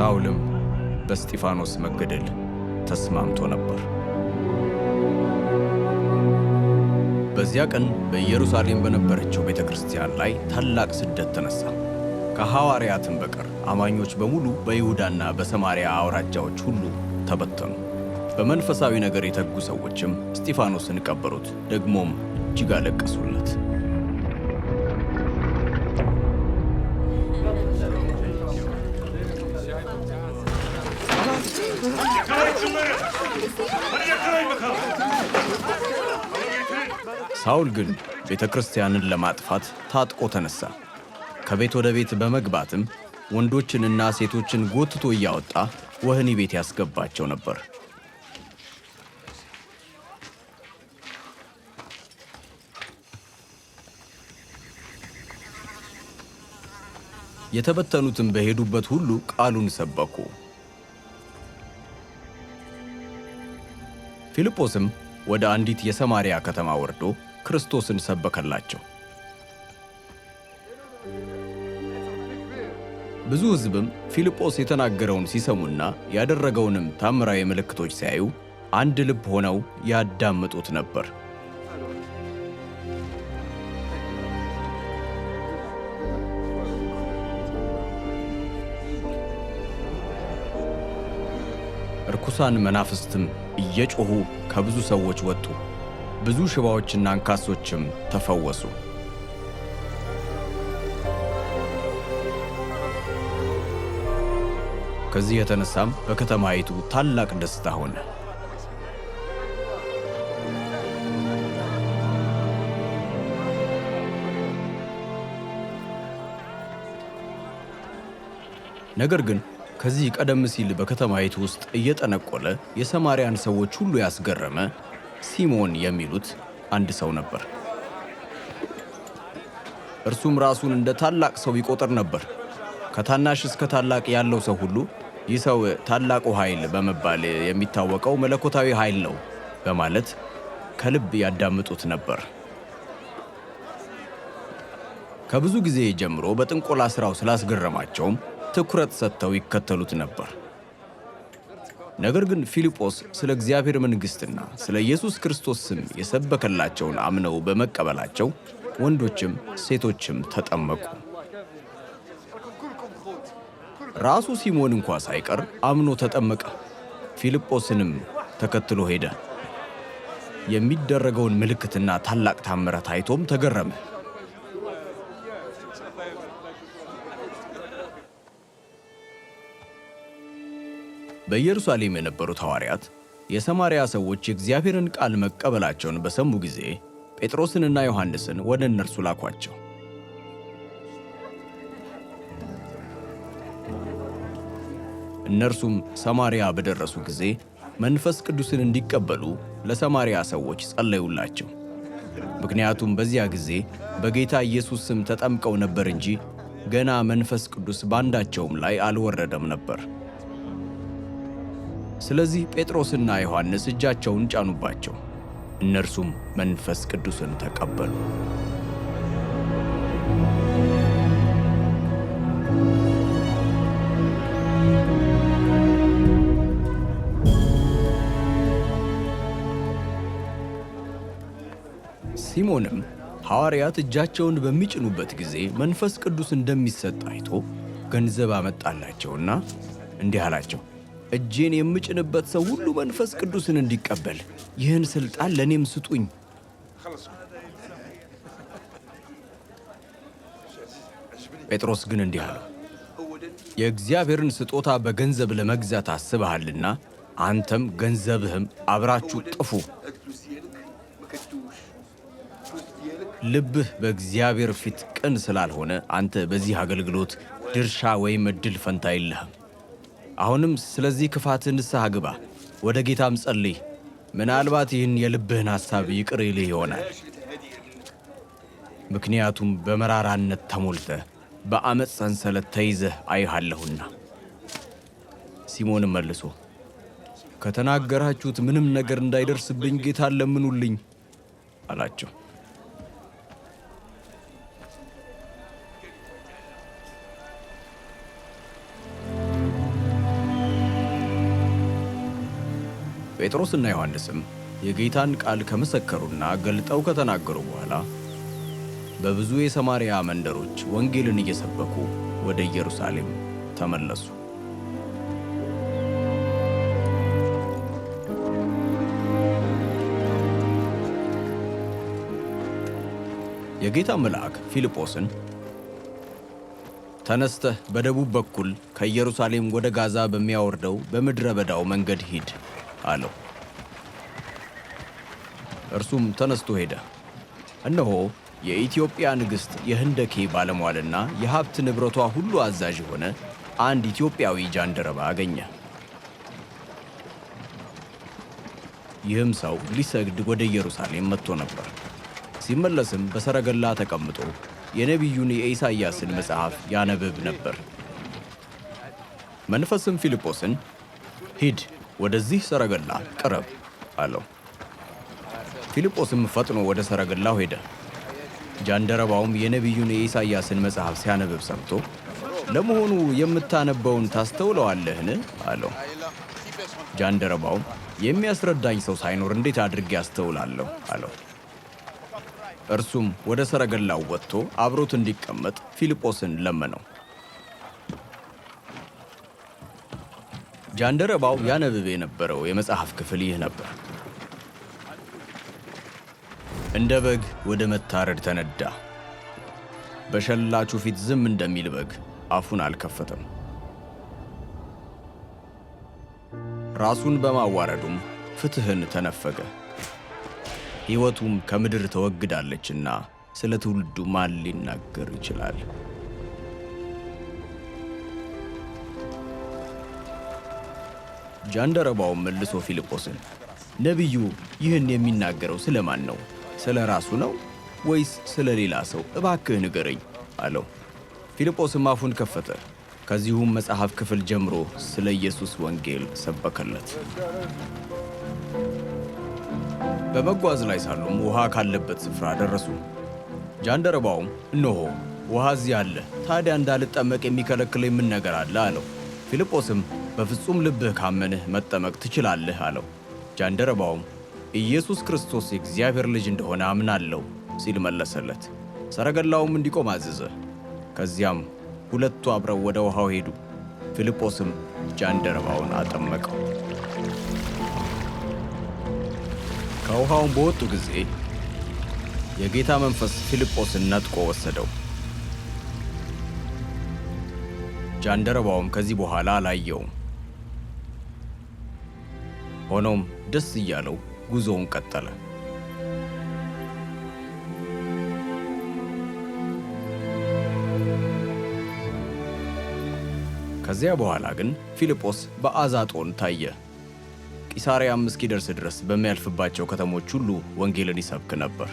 ሳውልም በእስጢፋኖስ መገደል ተስማምቶ ነበር። በዚያ ቀን በኢየሩሳሌም በነበረችው ቤተ ክርስቲያን ላይ ታላቅ ስደት ተነሳ። ከሐዋርያትም በቀር አማኞች በሙሉ በይሁዳና በሰማርያ አውራጃዎች ሁሉ ተበተኑ። በመንፈሳዊ ነገር የተጉ ሰዎችም እስጢፋኖስን ቀበሩት፣ ደግሞም እጅግ አለቀሱለት። ሳውል ግን ቤተ ክርስቲያንን ለማጥፋት ታጥቆ ተነሳ። ከቤት ወደ ቤት በመግባትም ወንዶችንና ሴቶችን ጎትቶ እያወጣ ወህኒ ቤት ያስገባቸው ነበር። የተበተኑትም በሄዱበት ሁሉ ቃሉን ሰበኩ። ፊልጶስም ወደ አንዲት የሰማርያ ከተማ ወርዶ ክርስቶስን ሰበከላቸው። ብዙ ሕዝብም ፊልጶስ የተናገረውን ሲሰሙና ያደረገውንም ታምራዊ ምልክቶች ሲያዩ አንድ ልብ ሆነው ያዳምጡት ነበር። ርኩሳን መናፍስትም እየጮኹ ከብዙ ሰዎች ወጡ። ብዙ ሽባዎችና አንካሶችም ተፈወሱ። ከዚህ የተነሳም በከተማይቱ ታላቅ ደስታ ሆነ። ነገር ግን ከዚህ ቀደም ሲል በከተማይቱ ውስጥ እየጠነቆለ የሰማርያን ሰዎች ሁሉ ያስገረመ ሲሞን የሚሉት አንድ ሰው ነበር። እርሱም ራሱን እንደ ታላቅ ሰው ይቆጥር ነበር። ከታናሽ እስከ ታላቅ ያለው ሰው ሁሉ ይህ ሰው ታላቁ ኃይል በመባል የሚታወቀው መለኮታዊ ኃይል ነው በማለት ከልብ ያዳምጡት ነበር። ከብዙ ጊዜ ጀምሮ በጥንቆላ ሥራው ስላስገረማቸውም ትኩረት ሰጥተው ይከተሉት ነበር። ነገር ግን ፊልጶስ ስለ እግዚአብሔር መንግሥትና ስለ ኢየሱስ ክርስቶስ ስም የሰበከላቸውን አምነው በመቀበላቸው ወንዶችም ሴቶችም ተጠመቁ። ራሱ ሲሞን እንኳ ሳይቀር አምኖ ተጠመቀ። ፊልጶስንም ተከትሎ ሄደ። የሚደረገውን ምልክትና ታላቅ ታምራት አይቶም ተገረመ። በኢየሩሳሌም የነበሩት ሐዋርያት የሰማርያ ሰዎች የእግዚአብሔርን ቃል መቀበላቸውን በሰሙ ጊዜ ጴጥሮስንና ዮሐንስን ወደ እነርሱ ላኳቸው። እነርሱም ሰማርያ በደረሱ ጊዜ መንፈስ ቅዱስን እንዲቀበሉ ለሰማርያ ሰዎች ጸለዩላቸው። ምክንያቱም በዚያ ጊዜ በጌታ ኢየሱስ ስም ተጠምቀው ነበር እንጂ ገና መንፈስ ቅዱስ ባንዳቸውም ላይ አልወረደም ነበር። ስለዚህ ጴጥሮስና ዮሐንስ እጃቸውን ጫኑባቸው፣ እነርሱም መንፈስ ቅዱስን ተቀበሉ። ሲሞንም ሐዋርያት እጃቸውን በሚጭኑበት ጊዜ መንፈስ ቅዱስ እንደሚሰጥ አይቶ ገንዘብ አመጣላቸውና እንዲህ አላቸው፣ እጄን የምጭንበት ሰው ሁሉ መንፈስ ቅዱስን እንዲቀበል ይህን ሥልጣን ለእኔም ስጡኝ። ጴጥሮስ ግን እንዲህ አለው፣ የእግዚአብሔርን ስጦታ በገንዘብ ለመግዛት አስበሃልና አንተም ገንዘብህም አብራችሁ ጥፉ። ልብህ በእግዚአብሔር ፊት ቅን ስላልሆነ አንተ በዚህ አገልግሎት ድርሻ ወይም ዕድል ፈንታ የለህም። አሁንም ስለዚህ ክፋትህ ንስሐ ግባ፣ ወደ ጌታም ጸልይ። ምናልባት ይህን የልብህን ሐሳብ ይቅር ይልህ ይሆናል። ምክንያቱም በመራራነት ተሞልተህ በዓመፅ ሰንሰለት ተይዘህ አይሃለሁና። ሲሞንም መልሶ ከተናገራችሁት ምንም ነገር እንዳይደርስብኝ ጌታን ለምኑልኝ አላቸው። ጴጥሮስና ዮሐንስም የጌታን ቃል ከመሰከሩና ገልጠው ከተናገሩ በኋላ በብዙ የሰማርያ መንደሮች ወንጌልን እየሰበኩ ወደ ኢየሩሳሌም ተመለሱ። የጌታ መልአክ ፊልጶስን ተነስተህ በደቡብ በኩል ከኢየሩሳሌም ወደ ጋዛ በሚያወርደው በምድረ በዳው መንገድ ሂድ አለው። እርሱም ተነስቶ ሄደ። እነሆ የኢትዮጵያ ንግሥት የህንደኬ ባለሟልና የሀብት ንብረቷ ሁሉ አዛዥ የሆነ አንድ ኢትዮጵያዊ ጃንደረባ አገኘ። ይህም ሰው ሊሰግድ ወደ ኢየሩሳሌም መጥቶ ነበር። ሲመለስም በሰረገላ ተቀምጦ የነቢዩን የኢሳይያስን መጽሐፍ ያነብብ ነበር። መንፈስም ፊልጶስን ሂድ፣ ወደዚህ ሰረገላ ቅረብ አለው። ፊልጶስም ፈጥኖ ወደ ሰረገላው ሄደ። ጃንደረባውም የነቢዩን የኢሳይያስን መጽሐፍ ሲያነብብ ሰምቶ ለመሆኑ የምታነበውን ታስተውለዋለህን? አለው። ጃንደረባውም የሚያስረዳኝ ሰው ሳይኖር እንዴት አድርጌ አስተውላለሁ? አለው። እርሱም ወደ ሰረገላው ወጥቶ አብሮት እንዲቀመጥ ፊልጶስን ለመነው። ጃንደረባው ያነብብ የነበረው የመጽሐፍ ክፍል ይህ ነበር። እንደ በግ ወደ መታረድ ተነዳ፣ በሸላቹ ፊት ዝም እንደሚል በግ አፉን አልከፈተም። ራሱን በማዋረዱም ፍትሕን ተነፈገ። ሕይወቱም ከምድር ተወግዳለችና ስለ ትውልዱ ማን ሊናገር ይችላል? ጃንደረባውም መልሶ ፊልጶስን ነቢዩ ይህን የሚናገረው ስለማን ነው? ስለ ራሱ ነው ወይስ ስለ ሌላ ሰው? እባክህ ንገረኝ አለው። ፊልጶስም አፉን ከፈተ። ከዚሁም መጽሐፍ ክፍል ጀምሮ ስለ ኢየሱስ ወንጌል ሰበከለት። በመጓዝ ላይ ሳሉም ውሃ ካለበት ስፍራ ደረሱ። ጃንደረባውም እነሆ ውሃ እዚህ አለ፣ ታዲያ እንዳልጠመቅ የሚከለክለኝ ምን ነገር አለ? አለው። ፊልጶስም በፍጹም ልብህ ካመንህ መጠመቅ ትችላለህ አለው። ጃንደረባውም ኢየሱስ ክርስቶስ የእግዚአብሔር ልጅ እንደሆነ አምናለሁ ሲል መለሰለት። ሰረገላውም እንዲቆም አዘዘ። ከዚያም ሁለቱ አብረው ወደ ውሃው ሄዱ። ፊልጶስም ጃንደረባውን አጠመቀው። ከውሃውም በወጡ ጊዜ የጌታ መንፈስ ፊልጶስን ነጥቆ ወሰደው። ጃንደረባውም ከዚህ በኋላ አላየውም። ሆኖም ደስ እያለው ጉዞውን ቀጠለ። ከዚያ በኋላ ግን ፊልጶስ በአዛጦን ታየ። ቂሳርያም እስኪደርስ ድረስ በሚያልፍባቸው ከተሞች ሁሉ ወንጌልን ይሰብክ ነበር።